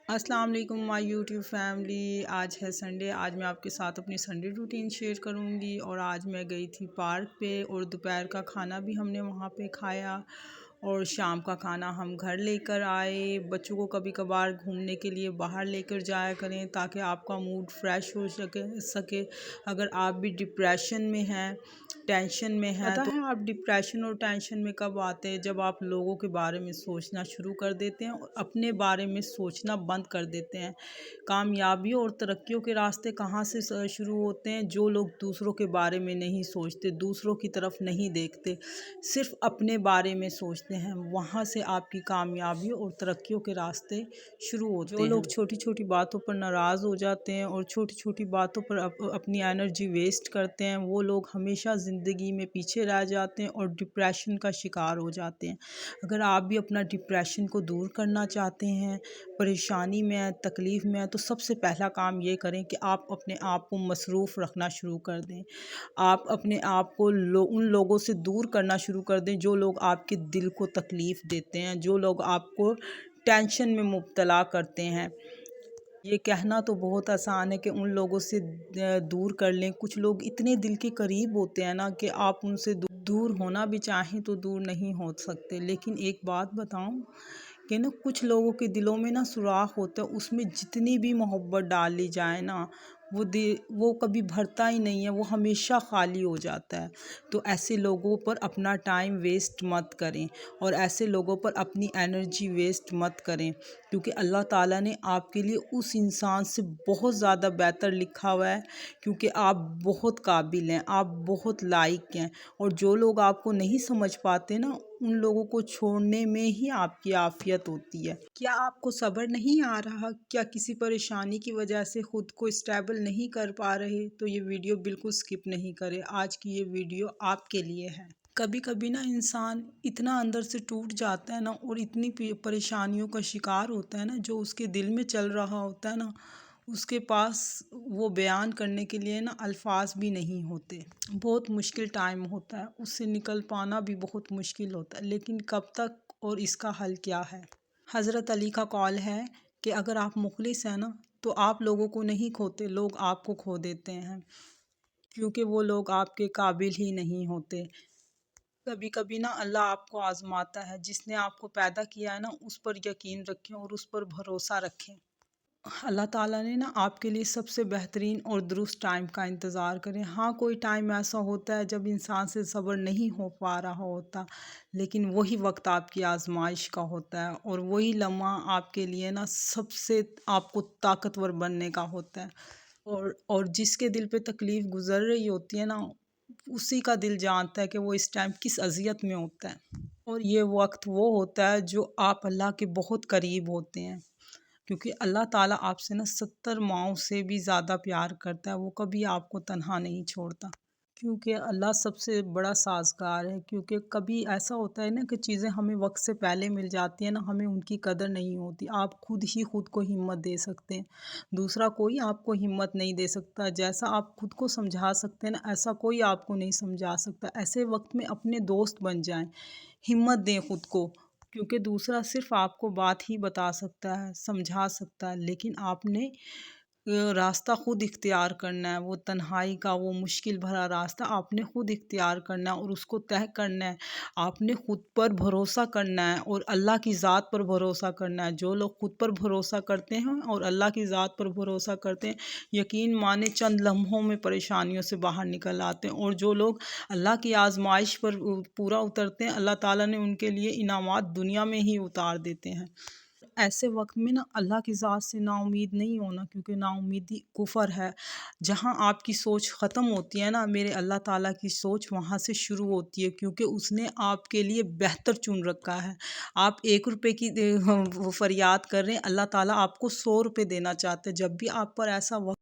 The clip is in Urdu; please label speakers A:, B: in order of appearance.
A: السلام علیکم مائی یوٹیوب فیملی۔ آج ہے سنڈے۔ آج میں آپ کے ساتھ اپنی سنڈے روٹین شیئر کروں گی، اور آج میں گئی تھی پارک پہ، اور دوپہر کا کھانا بھی ہم نے وہاں پہ کھایا، اور شام کا کھانا ہم گھر لے کر آئے۔ بچوں کو کبھی کبھار گھومنے کے لیے باہر لے کر جایا کریں تاکہ آپ کا موڈ فریش ہو سکے۔ اگر آپ بھی ڈپریشن میں ہیں، ٹینشن میں ہیں، پتہ ہے آپ ڈپریشن اور ٹینشن میں کب آتے ہیں؟ جب آپ لوگوں کے بارے میں سوچنا شروع کر دیتے ہیں اور اپنے بارے میں سوچنا بند کر دیتے ہیں۔ کامیابی اور ترقیوں کے راستے کہاں سے شروع ہوتے ہیں؟ جو لوگ دوسروں کے بارے میں نہیں سوچتے، دوسروں کی طرف نہیں دیکھتے، صرف اپنے بارے میں سوچتے ہیں، وہاں سے آپ کی کامیابی اور ترقیوں کے راستے شروع ہوتے ہیں۔ جو لوگ چھوٹی چھوٹی باتوں پر ناراض ہو جاتے ہیں اور چھوٹی چھوٹی باتوں پر اپنی انرجی ویسٹ کرتے ہیں، وہ لوگ ہمیشہ زندگی میں پیچھے رہ جاتے ہیں اور ڈپریشن کا شکار ہو جاتے ہیں۔ اگر آپ بھی اپنا ڈپریشن کو دور کرنا چاہتے ہیں، پریشانی میں ہیں، تکلیف میں ہیں، تو سب سے پہلا کام یہ کریں کہ آپ اپنے آپ کو مصروف رکھنا شروع کر دیں۔ آپ اپنے آپ کو ان لوگوں سے دور کرنا شروع کر دیں جو لوگ آپ کے دل کو تکلیف دیتے ہیں، جو لوگ آپ کو ٹینشن میں مبتلا کرتے ہیں۔ یہ کہنا تو بہت آسان ہے کہ ان لوگوں سے دور کر لیں۔ کچھ لوگ اتنے دل کے قریب ہوتے ہیں نا کہ آپ ان سے دور ہونا بھی چاہیں تو دور نہیں ہو سکتے۔ لیکن ایک بات بتاؤں کہ نا، کچھ لوگوں کے دلوں میں نا سوراخ ہوتا ہے، اس میں جتنی بھی محبت ڈال لی جائے نا، وہ کبھی بھرتا ہی نہیں ہے، وہ ہمیشہ خالی ہو جاتا ہے۔ تو ایسے لوگوں پر اپنا ٹائم ویسٹ مت کریں، اور ایسے لوگوں پر اپنی انرجی ویسٹ مت کریں، کیونکہ اللہ تعالیٰ نے آپ کے لیے اس انسان سے بہت زیادہ بہتر لکھا ہوا ہے، کیونکہ آپ بہت قابل ہیں، آپ بہت لائق ہیں، اور جو لوگ آپ کو نہیں سمجھ پاتے نا، ان لوگوں کو چھوڑنے میں ہی آپ کی عافیت ہوتی ہے۔ کیا آپ کو صبر نہیں آ رہا؟ کیا کسی پریشانی کی وجہ سے خود کو اسٹیبل نہیں کر پا رہے؟ تو یہ ویڈیو بالکل سکپ نہیں کرے، آج کی یہ ویڈیو آپ کے لیے ہے۔ کبھی کبھی نا انسان اتنا اندر سے ٹوٹ جاتا ہے نا، اور اتنی پریشانیوں کا شکار ہوتا ہے نا، جو اس کے دل میں چل رہا ہوتا ہے نا، اس کے پاس وہ بیان کرنے کے لیے نا الفاظ بھی نہیں ہوتے۔ بہت مشکل ٹائم ہوتا ہے، اس سے نکل پانا بھی بہت مشکل ہوتا ہے، لیکن کب تک اور اس کا حل کیا ہے؟ حضرت علی کا قول ہے کہ اگر آپ مخلص ہیں نا، تو آپ لوگوں کو نہیں کھوتے، لوگ آپ کو کھو دیتے ہیں، کیونکہ وہ لوگ آپ کے قابل ہی نہیں ہوتے۔ کبھی کبھی نا اللہ آپ کو آزماتا ہے، جس نے آپ کو پیدا کیا ہے نا، اس پر یقین رکھیں اور اس پر بھروسہ رکھیں۔ اللہ تعالیٰ نے نا آپ کے لیے سب سے بہترین اور درست ٹائم کا انتظار کریں۔ ہاں، کوئی ٹائم ایسا ہوتا ہے جب انسان سے صبر نہیں ہو پا رہا ہوتا، لیکن وہی وقت آپ کی آزمائش کا ہوتا ہے، اور وہی لمحہ آپ کے لیے نا سب سے آپ کو طاقتور بننے کا ہوتا ہے۔ اور جس کے دل پہ تکلیف گزر رہی ہوتی ہے نا، اسی کا دل جانتا ہے کہ وہ اس ٹائم کس اذیت میں ہوتا ہے، اور یہ وقت وہ ہوتا ہے جو آپ اللہ کے بہت قریب ہوتے ہیں، کیونکہ اللہ تعالیٰ آپ سے نا 70 ماؤں سے بھی زیادہ پیار کرتا ہے، وہ کبھی آپ کو تنہا نہیں چھوڑتا، کیونکہ اللہ سب سے بڑا سازگار ہے۔ کیونکہ کبھی ایسا ہوتا ہے نا کہ چیزیں ہمیں وقت سے پہلے مل جاتی ہیں نا، ہمیں ان کی قدر نہیں ہوتی۔ آپ خود ہی خود کو ہمت دے سکتے ہیں، دوسرا کوئی آپ کو ہمت نہیں دے سکتا۔ جیسا آپ خود کو سمجھا سکتے ہیں نا، ایسا کوئی آپ کو نہیں سمجھا سکتا۔ ایسے وقت میں اپنے دوست بن جائیں، ہمت دیں خود کو، کیونکہ دوسرا صرف آپ کو بات ہی بتا سکتا ہے، سمجھا سکتا ہے، لیکن آپ نے راستہ خود اختیار کرنا ہے۔ وہ تنہائی کا، وہ مشکل بھرا راستہ آپ نے خود اختیار کرنا ہے، اور اس کو طے کرنا ہے۔ آپ نے خود پر بھروسہ کرنا ہے، اور اللہ کی ذات پر بھروسہ کرنا ہے۔ جو لوگ خود پر بھروسہ کرتے ہیں اور اللہ کی ذات پر بھروسہ کرتے ہیں، یقین مانے چند لمحوں میں پریشانیوں سے باہر نکل آتے ہیں، اور جو لوگ اللہ کی آزمائش پر پورا اترتے ہیں، اللہ تعالیٰ نے ان کے لیے انعامات دنیا میں ہی اتار دیتے ہیں۔ ایسے وقت میں نا اللہ کی ذات سے نا امید نہیں ہونا، کیونکہ نا امیدی کفر ہے۔ جہاں آپ کی سوچ ختم ہوتی ہے نا، میرے اللہ تعالیٰ کی سوچ وہاں سے شروع ہوتی ہے، کیونکہ اس نے آپ کے لیے بہتر چن رکھا ہے۔ آپ 1 روپے کی فریاد کر رہے ہیں، اللہ تعالیٰ آپ کو 100 روپے دینا چاہتے ہیں۔ جب بھی آپ پر ایسا وقت